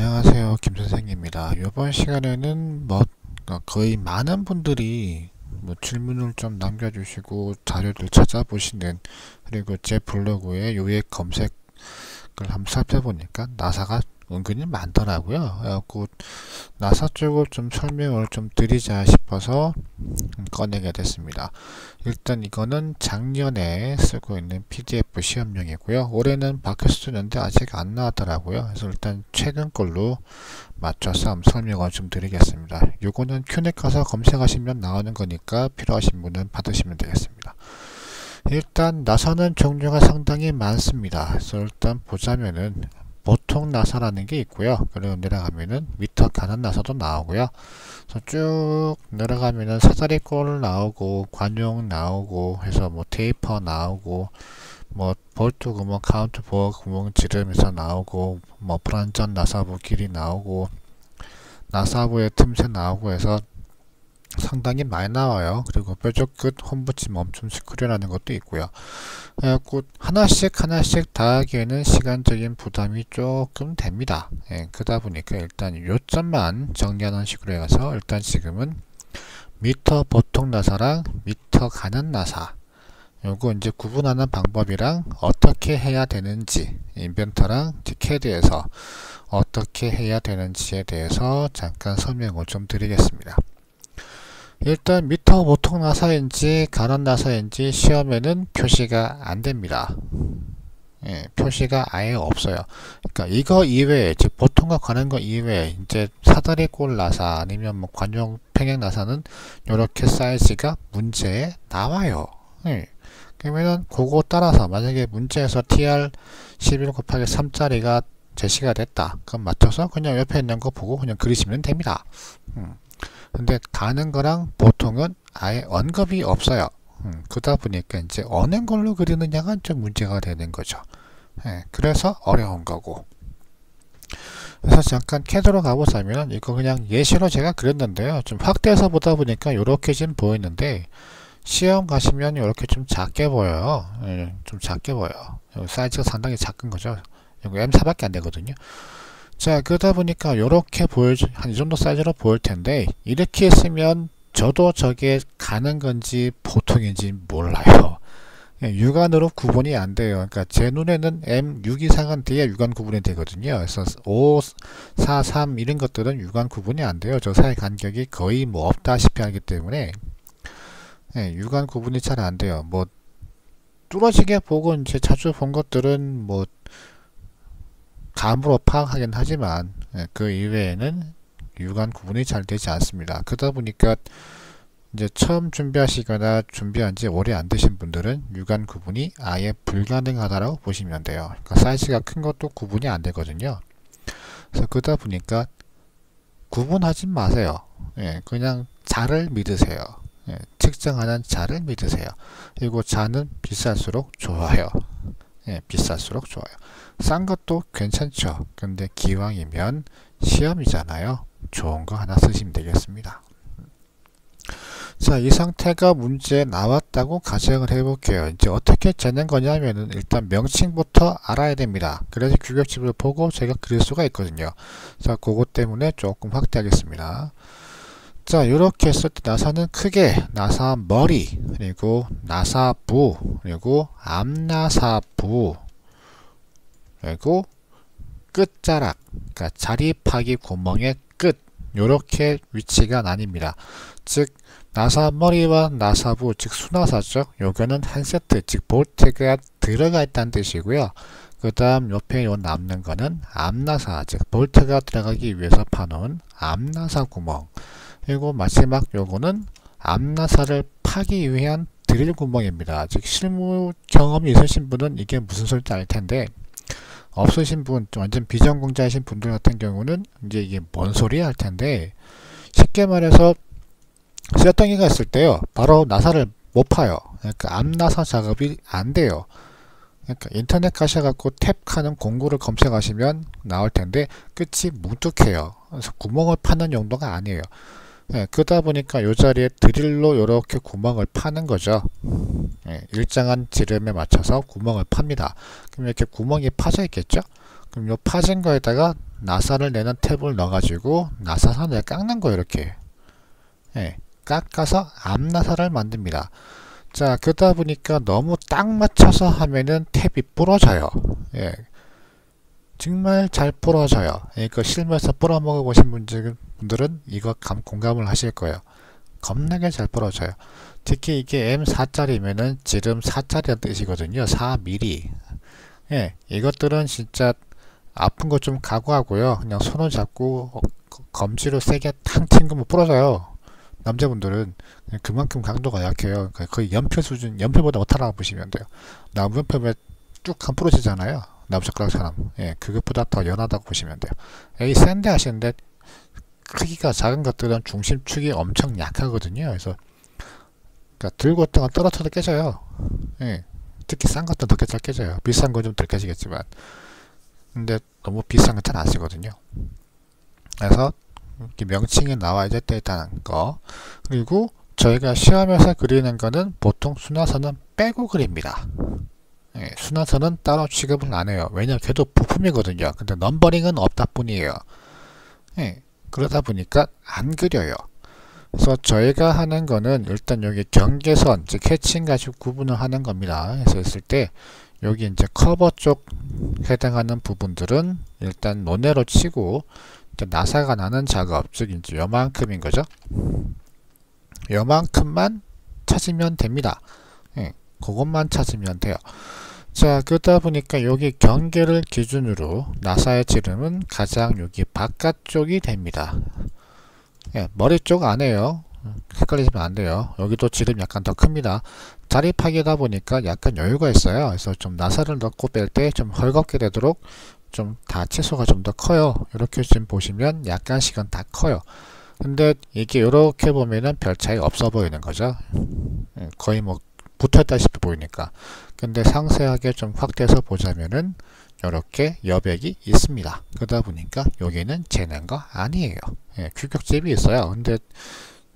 안녕하세요, 김선생입니다. 이번 시간에는 거의 많은 분들이 질문을 좀 남겨주시고 자료를 찾아보시는, 그리고 제 블로그에 요약 검색을 한번 살펴보니까 나사가 은근히 많더라고요. 그래갖고 나사 쪽을 좀 설명을 좀 드리자 싶어서 꺼내게 됐습니다. 일단 이거는 작년에 쓰고 있는 PDF 시험용이고요. 올해는 바뀌어서 쓰는데 아직 안 나왔더라고요. 그래서 일단 최근 걸로 맞춰서 한번 설명을 좀 드리겠습니다. 요거는 큐넷 가서 검색하시면 나오는 거니까 필요하신 분은 받으시면 되겠습니다. 일단 나사는 종류가 상당히 많습니다. 그래서 일단 보자면은 보통 나사라는 게 있고요. 그리고 내려가면은 미터 가는 나사도 나오고요. 그래서 쭉 내려가면은 사다리꼴 나오고 관용 나오고 해서 테이퍼 나오고 볼트 구멍, 카운트 보어 구멍 지르면서 나오고 불완전 나사부 길이 나오고 나사부의 틈새 나오고 해서 상당히 많이 나와요. 그리고 뾰족 끝 홈붙이 멈춤 스크류라는 것도 있고요. 그래갖고 하나씩 다 하기에는 시간적인 부담이 조금 됩니다. 그러다 보니까 일단 요점만 정리하는 식으로 해서 일단 지금은 미터 보통 나사랑 미터 가는 나사, 요거 이제 구분하는 방법이랑 어떻게 해야 되는지, 인벤터랑 CAD에서 어떻게 해야 되는지에 대해서 잠깐 설명을 좀 드리겠습니다. 일단 미터 보통 나사인지 가는 나사인지 시험에는 표시가 안 됩니다. 표시가 아예 없어요. 그러니까 이거 이외에, 즉 보통과 가는 거 이외에 이제 사다리꼴 나사 아니면 관용 평행 나사는 이렇게 사이즈가 문제에 나와요. 그러면은 그거 따라서 만약에 문제에서 TR 11 곱하기 3짜리가 제시가 됐다. 그럼 맞춰서 그냥 옆에 있는 거 보고 그냥 그리시면 됩니다. 근데 가는 거랑 보통은 아예 언급이 없어요. 그러다 보니까 이제 어느 걸로 그리느냐가 좀 문제가 되는 거죠. 그래서 어려운 거고. 그래서 잠깐 CAD로 가보자면 이거 그냥 예시로 제가 그렸는데요. 좀 확대해서 보다 보니까 이렇게 좀 보이는데 시험 가시면 이렇게 좀 작게 보여요. 좀 작게 보여요. 사이즈가 상당히 작은 거죠. 이거 M4밖에 안 되거든요. 자, 그러다 보니까 요렇게 한 이 정도 사이즈로 보일 텐데, 이렇게 했으면 저도 저게 가는 건지 보통인지 몰라요. 육안으로 구분이 안 돼요. 그러니까 제 눈에는 M6 이상은 돼야 육안 구분이 되거든요. 그래서 5, 4, 3 이런 것들은 육안 구분이 안 돼요. 저 사이 간격이 거의 없다시피 하기 때문에 육안 구분이 잘 안 돼요. 뚫어지게 보고 이제 자주 본 것들은 감으로 파악하긴 하지만 그 이외에는 육안 구분이 잘 되지 않습니다. 그러다 보니까 이제 처음 준비하시거나 준비한 지 오래 안 되신 분들은 육안 구분이 아예 불가능하다고 보시면 돼요. 그러니까 사이즈가 큰 것도 구분이 안 되거든요. 그래서 그러다 보니까 구분하지 마세요. 그냥 자를 믿으세요. 측정하는 자를 믿으세요. 그리고 자는 비쌀수록 좋아요. 비쌀수록 좋아요. 싼 것도 괜찮죠. 근데 기왕이면 시험이잖아요. 좋은 거 하나 쓰시면 되겠습니다. 자, 이 상태가 문제에 나왔다고 가정을 해볼게요. 이제 어떻게 재는 거냐면은 일단 명칭부터 알아야 됩니다. 그래서 규격집을 보고 제가 그릴 수가 있거든요. 자, 그것 때문에 조금 확대하겠습니다. 자, 이렇게 했을 때 나사는 크게 나사 머리, 그리고 나사부, 그리고 앞나사부, 그리고 끝자락, 그러니까 자리파기 구멍의 끝, 요렇게 위치가 나뉩니다. 즉 나사 머리와 나사부, 즉 수나사죠. 요거는 한 세트, 즉 볼트가 들어가 있다는 뜻이고요. 그 다음 옆에 남는 거는 앞나사, 즉 볼트가 들어가기 위해서 파놓은 앞나사 구멍, 그리고 마지막 요거는 앞나사를 파기 위한 드릴 구멍입니다. 즉 실무 경험이 있으신 분은 이게 무슨 소리인지 알 텐데, 없으신 분, 완전 비전공자이신 분들 같은 경우는 이제 이게 뭔 소리야 할 텐데, 쉽게 말해서 쇳덩이가 있을 때요, 바로 나사를 못 파요. 그러니까 앞나사 작업이 안 돼요. 그러니까 인터넷 가셔갖고 탭하는 공구를 검색하시면 나올 텐데 끝이 뭉툭해요. 그래서 구멍을 파는 용도가 아니에요. 그러다 보니까 이 자리에 드릴로 이렇게 구멍을 파는 거죠. 일정한 지름에 맞춰서 구멍을 팝니다. 그럼 이렇게 구멍이 파져 있겠죠. 그럼 요 파진 거에다가 나사를 내는 탭을 넣어가지고 나사선을 깎는 거예요. 이렇게 예, 깎아서 앞나사를 만듭니다. 자, 그러다 보니까 너무 딱 맞춰서 하면은 탭이 부러져요. 예, 정말 잘 부러져요. 이거 실무에서 부러먹어 보신 분들은 이거 공감을 하실 거예요. 겁나게 잘 부러져요. 특히 이게 M4짜리면은 지름 4짜리라는 뜻이거든요. 4mm. 예, 이것들은 진짜 아픈 거 좀 각오하고요. 그냥 손을 잡고 검지로 세게 탕 튕기면 부러져요. 남자분들은 그만큼 강도가 약해요. 거의 연필 수준, 연필보다 못하라고 보시면 돼요. 나무연필에 쭉 한 부러지잖아요. 나무젓가락처럼. 예, 그것보다 더 연하다고 보시면 돼요. 에이, 센데 하시는데 크기가 작은 것들은 중심축이 엄청 약하거든요. 그래서 그러니까 들고 있다가 떨어져도 깨져요. 예, 특히 싼 것도 더 잘 깨져요. 비싼 건 좀 덜 깨지겠지만. 근데 너무 비싼 건 잘 안 쓰거든요. 그래서 이렇게 명칭이 나와야 됐다는 거. 그리고 저희가 시험에서 그리는 거는 보통 순화선은 빼고 그립니다. 예, 순화선은 따로 취급을 안 해요. 왜냐면 걔도 부품이거든요. 근데 넘버링은 없다 뿐이에요. 예, 그러다 보니까 안 그려요. 그래서 저희가 하는 거는 일단 여기 경계선, 즉 해칭 가지고 구분을 하는 겁니다. 그래서 했을 때 여기 이제 커버 쪽 해당하는 부분들은 일단 논외로 치고 나사가 나는 작업, 즉 이제 요만큼인 거죠. 요만큼만 찾으면 됩니다. 예, 그것만 찾으면 돼요. 자, 그러다 보니까 여기 경계를 기준으로 나사의 지름은 가장 여기 바깥쪽이 됩니다. 예, 머리 쪽 안에요. 헷갈리시면 안 돼요. 여기도 지름 약간 더 큽니다. 자립하기다 보니까 약간 여유가 있어요. 그래서 좀 나사를 넣고 뺄 때 좀 헐겁게 되도록 좀 다 채소가 좀 더 커요. 이렇게 지금 보시면 약간씩은 다 커요. 근데 이게 이렇게 보면은 별 차이 없어 보이는 거죠. 거의 뭐 붙어있다시피 보이니까. 근데 상세하게 좀 확대해서 보자면은 이렇게 여백이 있습니다. 그러다 보니까 여기는 재는 거 아니에요. 예, 규격집이 있어요. 근데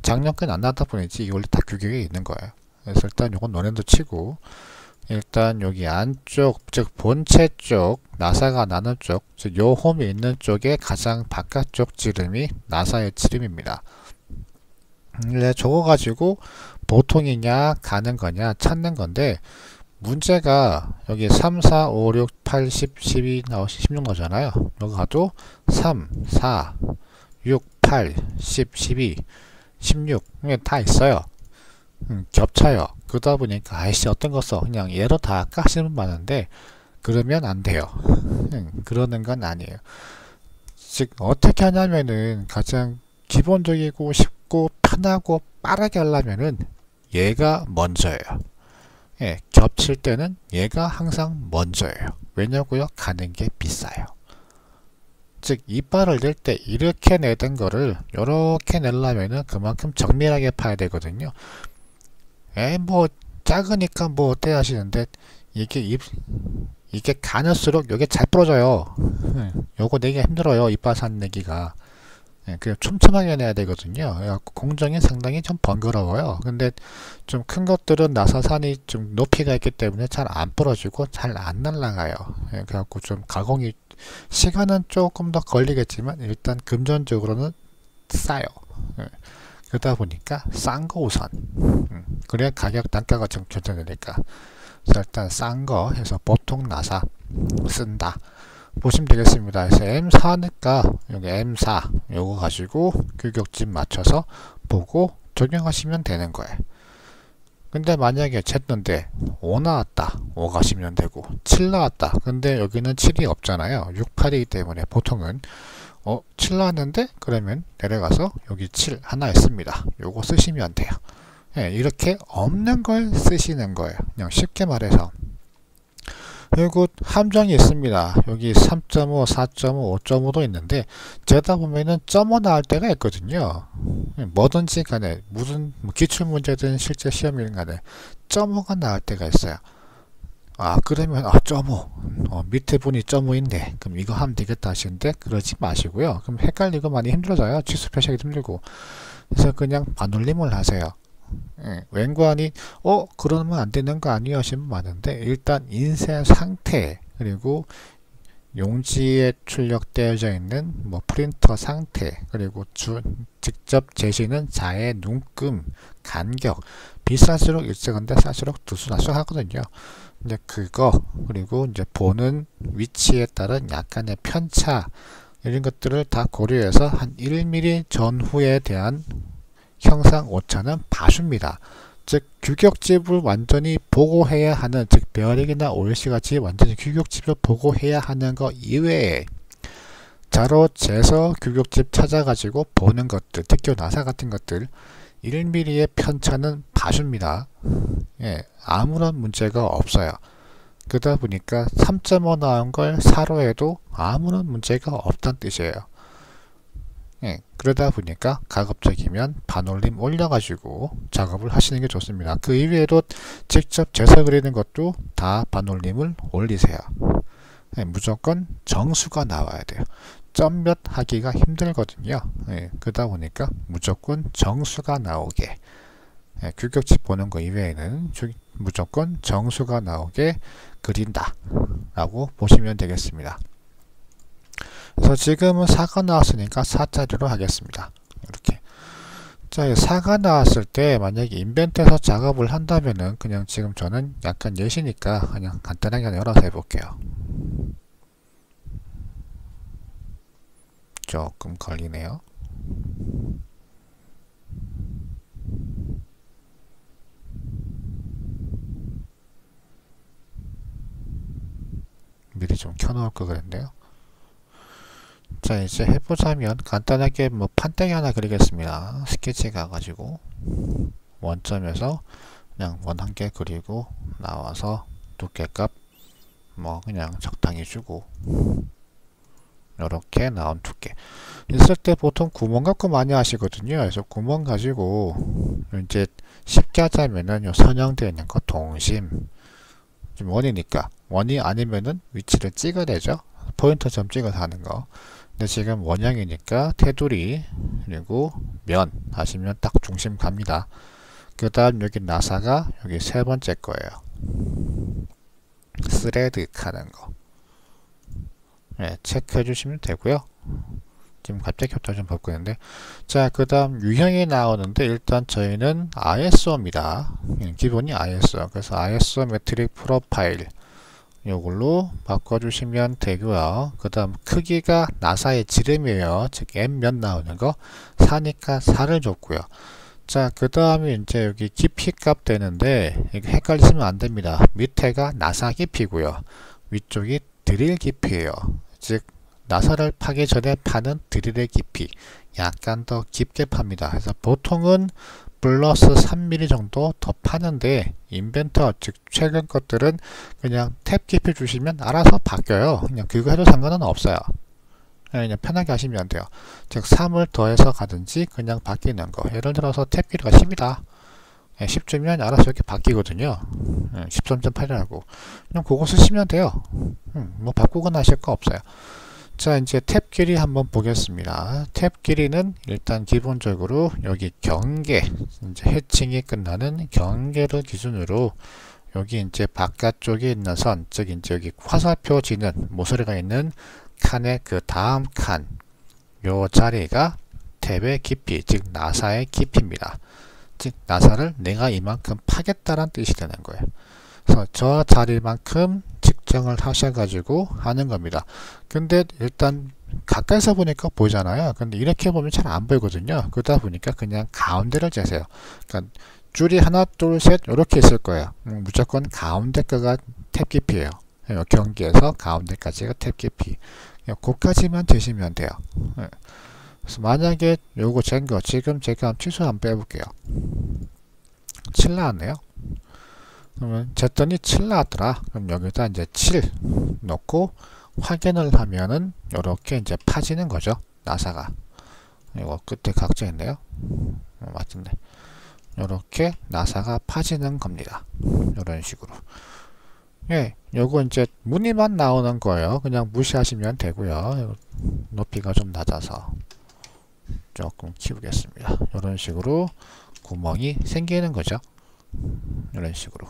작년까지 안 나다 보니지 이게 원래 다 규격이 있는 거예요. 그래서 일단 요건 논외도 치고, 일단 여기 안쪽, 즉 본체 쪽, 나사가 나는 쪽, 즉 요 홈이 있는 쪽에 가장 바깥쪽 지름이 나사의 지름입니다. 근데 저거 가지고 보통이냐 가는 거냐 찾는 건데, 문제가 여기 3, 4, 5, 6, 8, 10, 12, 16 나오잖아요. 여기 가도 3, 4, 6, 8, 10, 12, 16 다 있어요. 겹쳐요. 그러다 보니까 아이씨 어떤 거 써 그냥 얘로 다 할까 하시는 분 많은데 그러면 안 돼요. 그러는 건 아니에요. 즉 어떻게 하냐면은 가장 기본적이고 쉽고 편하고 빠르게 하려면은 얘가 먼저예요. 예, 겹칠 때는 얘가 항상 먼저예요. 왜냐고요? 가는 게 비싸요. 즉 이빨을 낼 때 이렇게 내던 거를 이렇게 내려면은 그만큼 정밀하게 파야 되거든요. 뭐 작으니까 뭐 어때 하시는데 이게 가늘수록 요게 잘 부러져요. 요거 내기가 힘들어요. 이빨산 내기가. 그냥 촘촘하게 내야 되거든요. 그래갖고 공정이 상당히 좀 번거로워요. 근데 좀 큰 것들은 나사산이 좀 높이가 있기 때문에 잘 안 부러지고 잘 안 날아가요. 그래갖고 좀 가공이 시간은 조금 더 걸리겠지만 일단 금전적으로는 싸요. 그러다 보니까 싼 거 우선. 그래야 가격 단가가 좀 결정되니까. 그래서 일단 싼 거 해서 보통 나사 쓴다. 보시면 되겠습니다. 그래서 M4니까 여기 M4 요거 가지고 규격집 맞춰서 보고 적용하시면 되는 거예요. 근데 만약에 쟀는데 5 나왔다. 5 가시면 되고 7 나왔다. 근데 여기는 7이 없잖아요. 6, 8이기 때문에 보통은 7 나왔는데 그러면 내려가서 여기 7 하나 있습니다. 요거 쓰시면 돼요. 예, 이렇게 없는 걸 쓰시는 거예요. 그냥 쉽게 말해서. 그리고 함정이 있습니다. 여기 3.5, 4.5, 5.5도 있는데 재다 보면은 .5 나올 때가 있거든요. 뭐든지 간에 무슨 기출문제든 실제 시험이든 간에 .5가 나올 때가 있어요. 아 그러면 .5 밑에 분이 .5인데 그럼 이거 하면 되겠다 하시는데 그러지 마시고요. 그럼 헷갈리고 많이 힘들어져요. 취소 표시하기 힘들고. 그래서 그냥 반올림을 하세요. 웬관이 그러면 안 되는 거 아니에요 하시는 분 많은데 일단 인쇄 상태 그리고 용지에 출력되어져 있는 뭐 프린터 상태, 그리고 직접 제시는 자의 눈금, 간격, 비쌀수록 일정한데 쌀수록 두수나수 하거든요. 이제 그거, 그리고 이제 보는 위치에 따른 약간의 편차, 이런 것들을 다 고려해서 한 1mm 전후에 대한 형상 오차는 봐줍니다. 즉 규격집을 완전히 보고해야 하는, 즉 베어링이나 OLC 같이 완전히 규격집을 보고해야 하는 거 이외에 자로 재서 규격집 찾아가지고 보는 것들, 특히 나사 같은 것들 1mm의 편차는 봐줍니다. 예, 아무런 문제가 없어요. 그러다 보니까 3.5 나온 걸 4로 해도 아무런 문제가 없다는 뜻이에요. 예, 그러다 보니까 가급적이면 반올림 올려가지고 작업을 하시는 게 좋습니다. 그 이외에도 직접 재서 그리는 것도 다 반올림을 올리세요. 예, 무조건 정수가 나와야 돼요. 점 몇 하기가 힘들거든요. 예, 그러다 보니까 무조건 정수가 나오게, 예, 규격집 보는 거 이외에는 무조건 정수가 나오게 그린다 라고 보시면 되겠습니다. 그래서 지금은 4가 나왔으니까 4짜리로 하겠습니다. 이렇게. 자, 4가 나왔을 때 만약에 인벤트에서 작업을 한다면은 그냥 지금 저는 약간 예시니까 그냥 간단하게 열어서 해볼게요. 조금 걸리네요. 미리 좀 켜놓을 거 그랬는데요. 자, 이제 해보자면 간단하게 뭐 판때기 하나 그리겠습니다. 스케치 가가지고 원점에서 그냥 원 한 개 그리고 나와서 두께값 뭐 그냥 적당히 주고 이렇게 나온 두께 있을 때 보통 구멍 갖고 많이 하시거든요. 그래서 구멍 가지고 이제 쉽게 하자면은 요 선형되어 있는 거 동심, 지금 원이니까 원이 아니면은 위치를 찍어내죠. 포인터 점 찍어서 하는 거. 근데 지금 원형이니까 테두리 그리고 면 하시면 딱 중심 갑니다. 그 다음 여기 나사가 여기 세 번째 거예요. 스레드 하는 거. 네, 체크해 주시면 되고요. 지금 갑자기 켰다 좀 바꾸는데, 자, 그 다음 유형이 나오는데 일단 저희는 ISO입니다. 기본이 ISO. 그래서 ISO 메트릭 프로파일 요걸로 바꿔주시면 되고요. 그 다음 크기가 나사의 지름이에요. 즉 M 몇 나오는 거 4니까 4를 줬고요. 자, 그 다음에 이제 여기 깊이 값 되는데 이거 헷갈리시면 안 됩니다. 밑에가 나사 깊이고요. 위쪽이 드릴 깊이에요. 즉 나사를 파기 전에 파는 드릴의 깊이 약간 더 깊게 팝니다. 그래서 보통은 플러스 3mm 정도 더 파는데 인벤터 즉 최근 것들은 그냥 탭 깊이 주시면 알아서 바뀌어요. 그냥 그거 해도 상관은 없어요. 그냥 편하게 하시면 돼요. 즉 3을 더해서 가든지 그냥 바뀌는 거. 예를 들어서 탭 길이가 10이다. 10 주면 알아서 이렇게 바뀌거든요. 13.8이라고 그냥 그거 쓰시면 돼요. 뭐 바꾸거나 하실 거 없어요. 자, 이제 탭 길이 한번 보겠습니다. 탭 길이는 일단 기본적으로 여기 경계, 이제 해칭이 끝나는 경계를 기준으로 여기 이제 바깥쪽에 있는 선, 즉 이제 여기 화살표 지는 모서리가 있는 칸의 그 다음 칸, 요 자리가 탭의 깊이, 즉 나사의 깊이입니다. 즉 나사를 내가 이만큼 파겠다라는 뜻이 되는 거예요. 그래서 저 자리만큼 측정을 하셔가지고 하는 겁니다. 근데 일단 가까이서 보니까 보이잖아요. 근데 이렇게 보면 잘 안 보이거든요. 그러다 보니까 그냥 가운데를 재세요. 그러니까 줄이 하나, 둘, 셋 이렇게 있을 거예요. 무조건 가운데 거가 탭 깊이에요. 경계에서 가운데까지가 탭 깊이. 그까지만 재시면 돼요. 그래서 만약에 요거 잰 거 지금 제가 취소 한번 빼볼게요. 7 나왔네요. 그러면 쟀더니 7 나왔더라. 그럼 여기다 이제 7 넣고 확인을 하면은 이렇게 이제 파지는 거죠. 나사가. 이거 끝에 각져 있네요. 맞던데. 이렇게 나사가 파지는 겁니다. 이런 식으로. 예, 요거 이제 무늬만 나오는 거예요. 그냥 무시하시면 되고요. 높이가 좀 낮아서 조금 키우겠습니다. 이런 식으로 구멍이 생기는 거죠. 이런 식으로.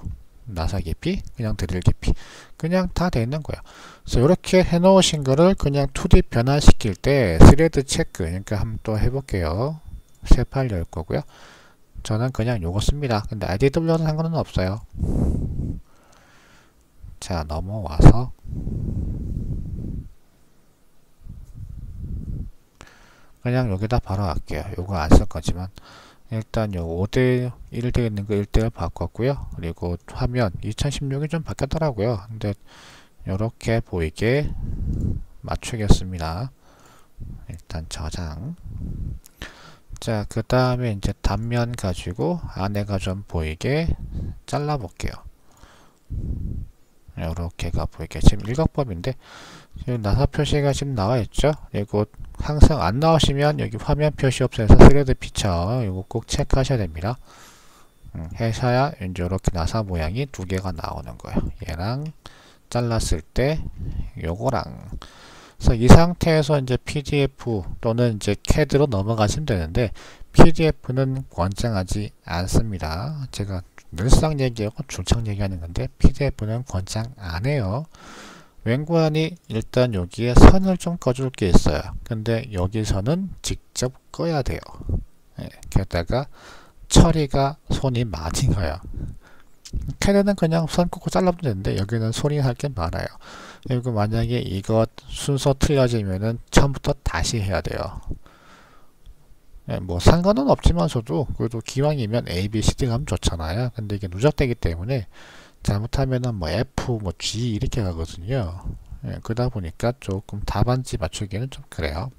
나사 깊이, 그냥 드릴 깊이, 그냥 다 돼 있는 거예요. 그래서 이렇게 해 놓으신 거를 그냥 2D 변환시킬 때 스레드 체크, 그러니까 한번 또 해볼게요. 새 파일 열 거고요. 저는 그냥 요거 씁니다. 근데 IDW는 상관은 없어요. 자, 넘어와서 그냥 여기다 바로 할게요. 요거 안 쓸 거지만 일단 요 5대1 되어 있는 거 1대1 바꿨고요. 그리고 화면 2016이 좀 바뀌었더라고요. 근데 요렇게 보이게 맞추겠습니다. 일단 저장. 자, 그 다음에 이제 단면 가지고 안에가 좀 보이게 잘라 볼게요. 요렇게가 보이게. 지금 일각법인데 지금 나사 표시가 지금 나와 있죠. 그리고 항상 안 나오시면 여기 화면 표시 없애서 스레드 피처 이거 꼭 체크하셔야 됩니다. 해서야 이제 이렇게 나사 모양이 두 개가 나오는 거예요. 얘랑 잘랐을 때 요거랑. 그래서 이 상태에서 이제 PDF 또는 이제 CAD로 넘어가시면 되는데 PDF는 권장하지 않습니다. 제가 늘상 얘기하고 중창 얘기하는 건데 PDF는 권장 안 해요. 웬관이 일단 여기에 선을 좀 꺼줄 게 있어요. 근데 여기서는 직접 꺼야 돼요. 예, 게다가 처리가 손이 많이 가요. 캐드는 그냥 선 꽂고 잘라도 되는데 여기는 손이 할 게 많아요. 그리고 만약에 이거 순서 틀려지면은 처음부터 다시 해야 돼요. 예, 뭐 상관은 없지만서도 그래도 기왕이면 A, B, C, D 가면 좋잖아요. 근데 이게 누적되기 때문에 잘못하면은 뭐 F, 뭐 G 이렇게 가거든요. 예, 그러다 보니까 조금 답안지 맞추기는 좀 그래요.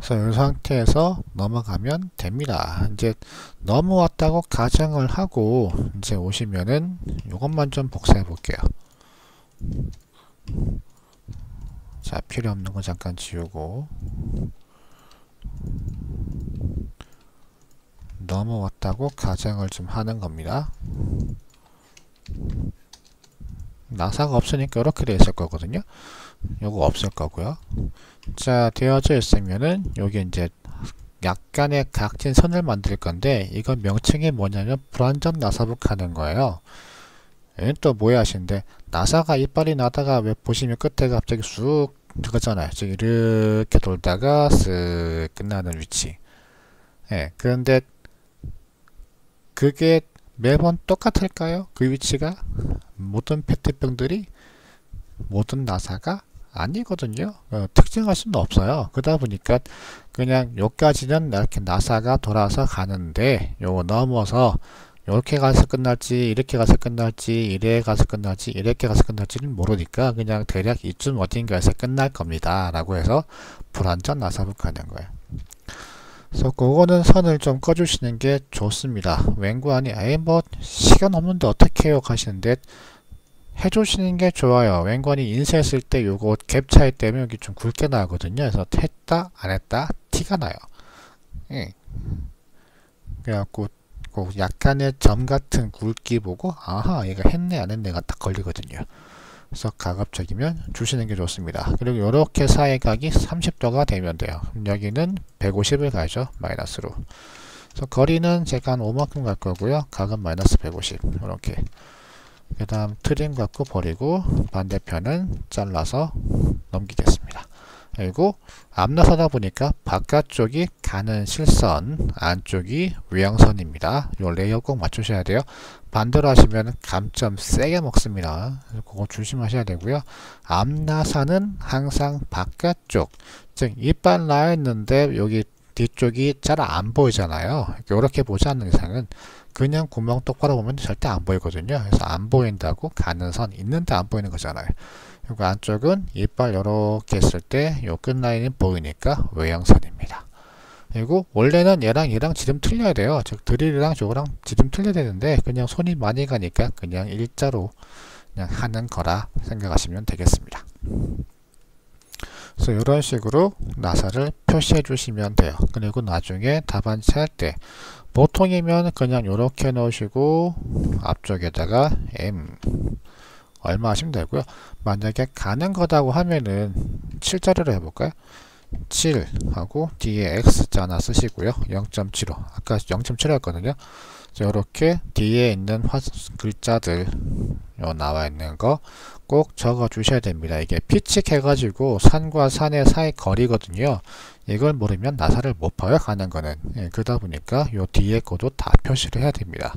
그래서 이 상태에서 넘어가면 됩니다. 이제 넘어왔다고 가정을 하고 이제 오시면은 이것만 좀 복사해 볼게요. 자, 필요 없는 거 잠깐 지우고 넘어왔다고 가정을 좀 하는 겁니다. 나사가 없으니까 이렇게 되어 있을 거거든요. 요거 없을 거고요. 자, 되어져 있으면은 여기 이제 약간의 각진 선을 만들 건데 이건 명칭이 뭐냐면 불완전 나사북 하는 거예요. 얘는 또 뭐야 하시는데 나사가 이빨이 나다가 왜 보시면 끝에 갑자기 쑥 그거잖아요. 지금 이렇게 돌다가 쓱 끝나는 위치. 예, 그런데 그게 매번 똑같을까요? 그 위치가? 모든 페트병들이 모든 나사가 아니거든요. 특징할 수는 없어요. 그러다 보니까 그냥 여기까지는 이렇게 나사가 돌아서 가는데 요거 넘어서 이렇게 가서 끝날지 이렇게 가서 끝날지 이래 가서 끝날지 이렇게 가서 끝날지는 모르니까 그냥 대략 이쯤 어딘가에서 끝날 겁니다 라고 해서 불완전 나사북 하는 거예요. 그래서 그거는 선을 좀 꺼주시는 게 좋습니다. 웬관이 아예 뭐 시간 없는데 어떻게 해요 하시는데 해주시는 게 좋아요. 웬관이 인쇄했을 때 요거 갭 차이 때문에 여기 좀 굵게 나거든요. 그래서 했다 안 했다 티가 나요. 예. 그래갖고 그 약간의 점 같은 굵기 보고 아하 얘가 했네 안 했네가 딱 걸리거든요. 그래서 가급적이면 주시는 게 좋습니다. 그리고 이렇게 사이각이 30도가 되면 돼요. 여기는 150을 가죠. 마이너스로. 그래서 거리는 제가 한 5만큼 갈 거고요. 각은 마이너스 150 이렇게. 그 다음 트림 갖고 버리고 반대편은 잘라서 넘기겠습니다. 그리고 앞나서다 보니까 바깥쪽이 가는 실선, 안쪽이 외형선입니다. 이 레이어 꼭 맞추셔야 돼요. 반대로 하시면 감점 세게 먹습니다. 그거 조심하셔야 되고요. 앞나사는 항상 바깥쪽, 즉 이빨 나 있는데 여기 뒤쪽이 잘 안 보이잖아요. 이렇게 보지 않는 이상은 그냥 구멍 똑바로 보면 절대 안 보이거든요. 그래서 안 보인다고 가는 선 있는데 안 보이는 거잖아요. 그리고 안쪽은 이빨 이렇게 했을 때 요 끝라인이 보이니까 외형선입니다. 그리고 원래는 얘랑 지름 틀려야 돼요. 즉 드릴이랑 저거랑 지름 틀려야 되는데 그냥 손이 많이 가니까 그냥 일자로 그냥 하는 거라 생각하시면 되겠습니다. 그래서 이런 식으로 나사를 표시해 주시면 돼요. 그리고 나중에 답안지 할 때 보통이면 그냥 이렇게 넣으시고 앞쪽에다가 M 얼마 하시면 되고요. 만약에 가는 거다고 하면은 7자리로 해볼까요? 7 하고 뒤에 X자 하나 쓰시고요. 0.75 아까 0.7 했거든요. 이렇게 뒤에 있는 글자들 나와 있는 거 꼭 적어 주셔야 됩니다. 이게 피칙 해가지고 산과 산의 사이 거리거든요. 이걸 모르면 나사를 못 봐요. 가는 거는. 그러다 보니까 요 뒤에 거도 다 표시를 해야 됩니다.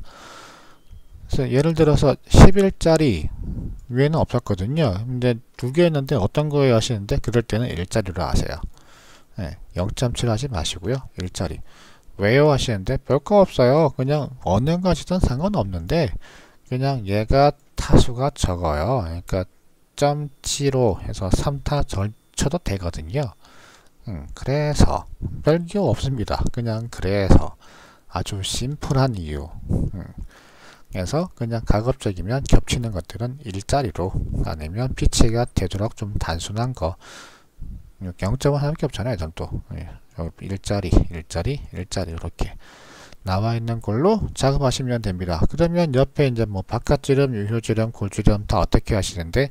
그래서 예를 들어서 10일짜리 위에는 없었거든요. 근데 두 개 있는데 어떤 거예요 하시는데, 그럴 때는 1자리로 하세요. 0.7 하지 마시고요. 1자리. 왜요 하시는데, 별거 없어요. 그냥 어느 가지든 상관없는데 그냥 얘가 타수가 적어요. 그러니까 0.75 해서 3타 쳐도 되거든요. 그래서 별게 없습니다. 그냥 그래서 아주 심플한 이유. 그래서 그냥 가급적이면 겹치는 것들은 일자리로, 아니면 피치가 되도록 좀 단순한 거. 0.은 하나밖에 없잖아요. 또 일자리, 일자리, 일자리 이렇게 나와 있는 걸로 작업하시면 됩니다. 그러면 옆에 이제 뭐 바깥지름, 유효지름, 골지름 다 어떻게 하시는데,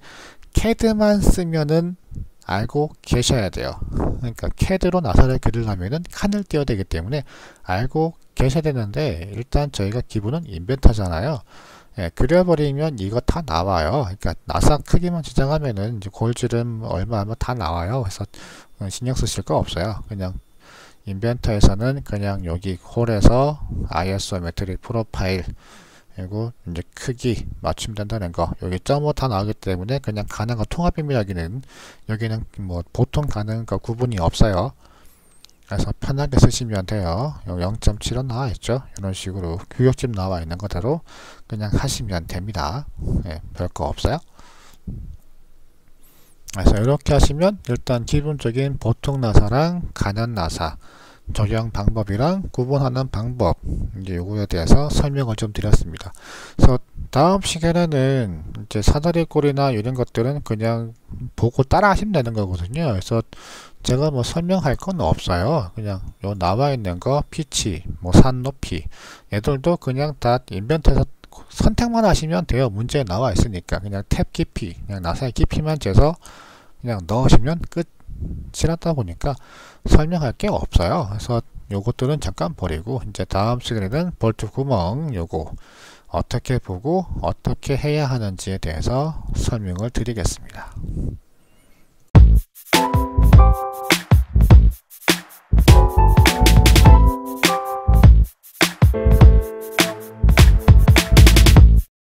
CAD만 쓰면은 알고 계셔야 돼요. 그러니까 CAD로 나사를 그리려면은 칸을 띄워야 되기 때문에 알고 계셔야 되는데, 일단 저희가 기본은 인벤터잖아요. 그려버리면 이거 다 나와요. 그러니까 나사 크기만 지정하면은 이제 골지름 얼마 하면 다 나와요. 그래서 신경 쓰실 거 없어요. 그냥 인벤터에서는 그냥 여기 홀에서 아이소메트릭 프로파일, 그리고 이제 크기 맞추면 된다는 거, 여기 점오 다 나오기 때문에 그냥 가능한 통합입니다. 여기는 뭐 보통 가능한 거 구분이 없어요. 그래서 편하게 쓰시면 돼요. 0.7은 나와 있죠. 이런 식으로 규격집 나와 있는 거대로 그냥 하시면 됩니다. 별거 없어요. 그래서 이렇게 하시면 일단 기본적인 보통 나사랑 간연 나사 적용 방법이랑 구분하는 방법, 이제 요거에 대해서 설명을 좀 드렸습니다. 그래서 다음 시간에는 이제 사다리꼴이나 이런 것들은 그냥 보고 따라 하시면 되는 거거든요. 그래서 제가 뭐 설명할 건 없어요. 그냥 요 나와 있는 거, 피치, 뭐 산 높이, 얘들도 그냥 다 인벤터에서 선택만 하시면 돼요. 문제에 나와 있으니까 그냥 탭 깊이, 그냥 나사의 깊이만 재서 그냥 넣으시면 끝이라다 보니까 설명할 게 없어요. 그래서 요것들은 잠깐 버리고, 이제 다음 시간에는 볼트 구멍 요거 어떻게 보고 어떻게 해야 하는지에 대해서 설명을 드리겠습니다.